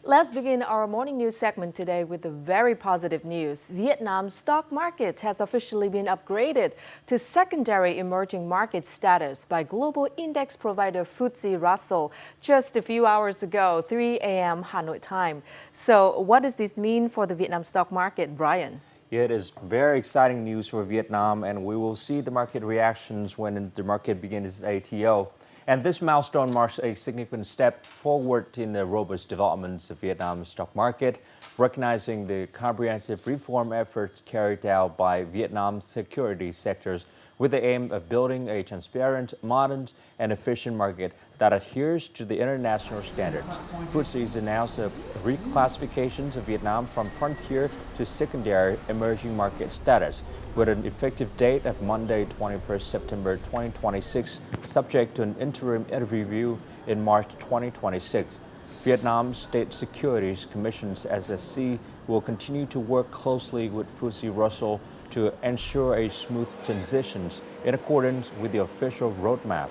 Let's begin our morning news segment today with the very positive news. Vietnam's stock market has officially been upgraded to secondary emerging market status by global index provider FTSE Russell just a few hours ago, 3 a.m. Hanoi time. So what does this mean for the Vietnam stock market, Brian? It is very exciting news for Vietnam, and we will see the market reactions when the market begins its ATO. And this milestone marks a significant step forward in the robust development of Vietnam's stock market, recognizing the comprehensive reform efforts carried out by Vietnam's security sectors with the aim of building a transparent, modern, and efficient market that adheres to the international standards. FTSE has announced a reclassification of Vietnam from frontier to secondary emerging market status, with an effective date of Monday, 21st September 2026, subject to an interim review in March 2026. Vietnam's State Securities Commission (SSC) will continue to work closely with FTSE Russell to ensure a smooth transition in accordance with the official roadmap.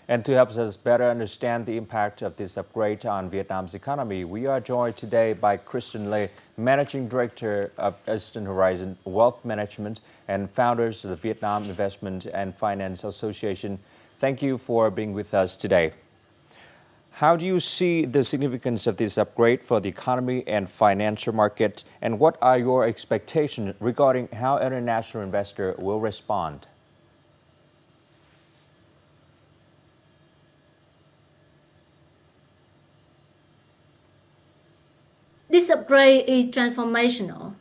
And to help us better understand the impact of this upgrade on Vietnam's economy, we are joined today by Christian Lê, Managing Director of Eastern Horizon Wealth Management and founders of the Vietnam Investment and Finance Association. Thank you for being with us today. How do you see the significance of this upgrade for the economy and financial market, and what are your expectations regarding how international investors will respond? This upgrade is transformational.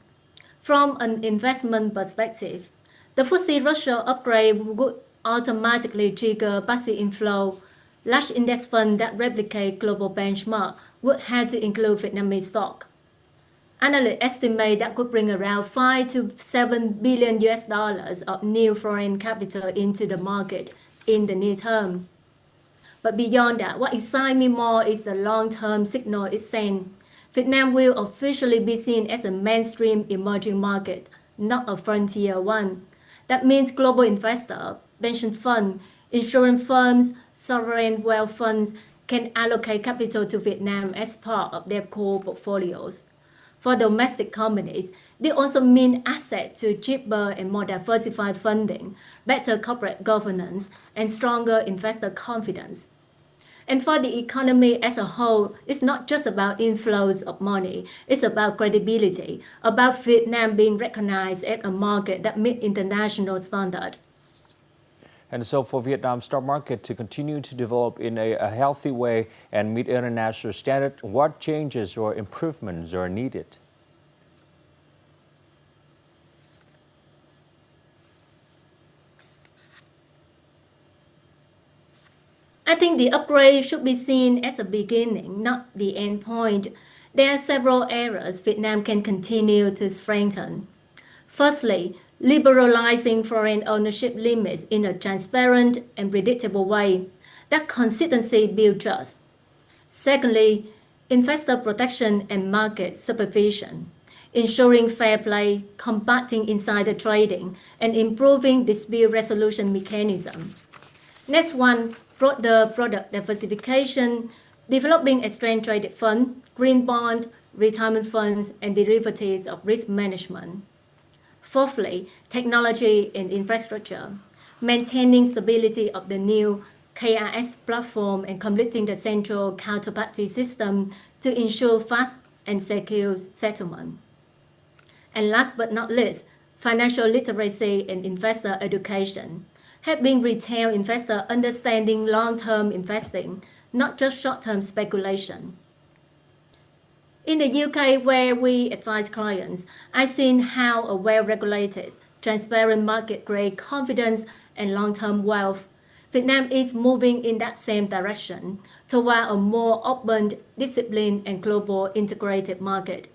From an investment perspective, the FTSE Russell upgrade would automatically trigger passive inflow. Large index funds that replicate global benchmark would have to include Vietnamese stock. Analysts estimate that could bring around 5 to 7 billion US dollars of new foreign capital into the market in the near term. But beyond that, what excites me more is the long-term signal it sends. Vietnam will officially be seen as a mainstream emerging market, not a frontier one. That means global investors, pension funds, insurance firms, sovereign wealth funds can allocate capital to Vietnam as part of their core portfolios. For domestic companies, they also mean access to cheaper and more diversified funding, better corporate governance, and stronger investor confidence. And for the economy as a whole, it's not just about inflows of money. It's about credibility, about Vietnam being recognized as a market that meets international standards. And so for Vietnam's stock market to continue to develop in a healthy way and meet international standards, what changes or improvements are needed? I think the upgrade should be seen as a beginning, not the end point. There are several areas Vietnam can continue to strengthen. Firstly, liberalizing foreign ownership limits in a transparent and predictable way. That consistency builds trust. Secondly, investor protection and market supervision, ensuring fair play, combating insider trading, and improving dispute resolution mechanism. Next one, broader product diversification, developing exchange-traded funds, green bond, retirement funds, and derivatives of risk management. Fourthly, technology and infrastructure, maintaining stability of the new KRS platform and completing the central counterparty system to ensure fast and secure settlement. And last but not least, financial literacy and investor education, helping retail investors understanding long-term investing, not just short-term speculation. In the UK, where we advise clients, I've seen how a well-regulated, transparent market creates confidence and long-term wealth. Vietnam is moving in that same direction toward a more open, disciplined, and global integrated market.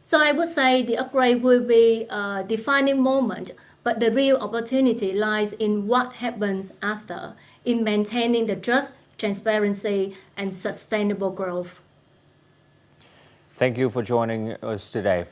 So I would say the upgrade will be a defining moment, but the real opportunity lies in what happens after, in maintaining the trust, transparency, and sustainable growth. Thank you for joining us today.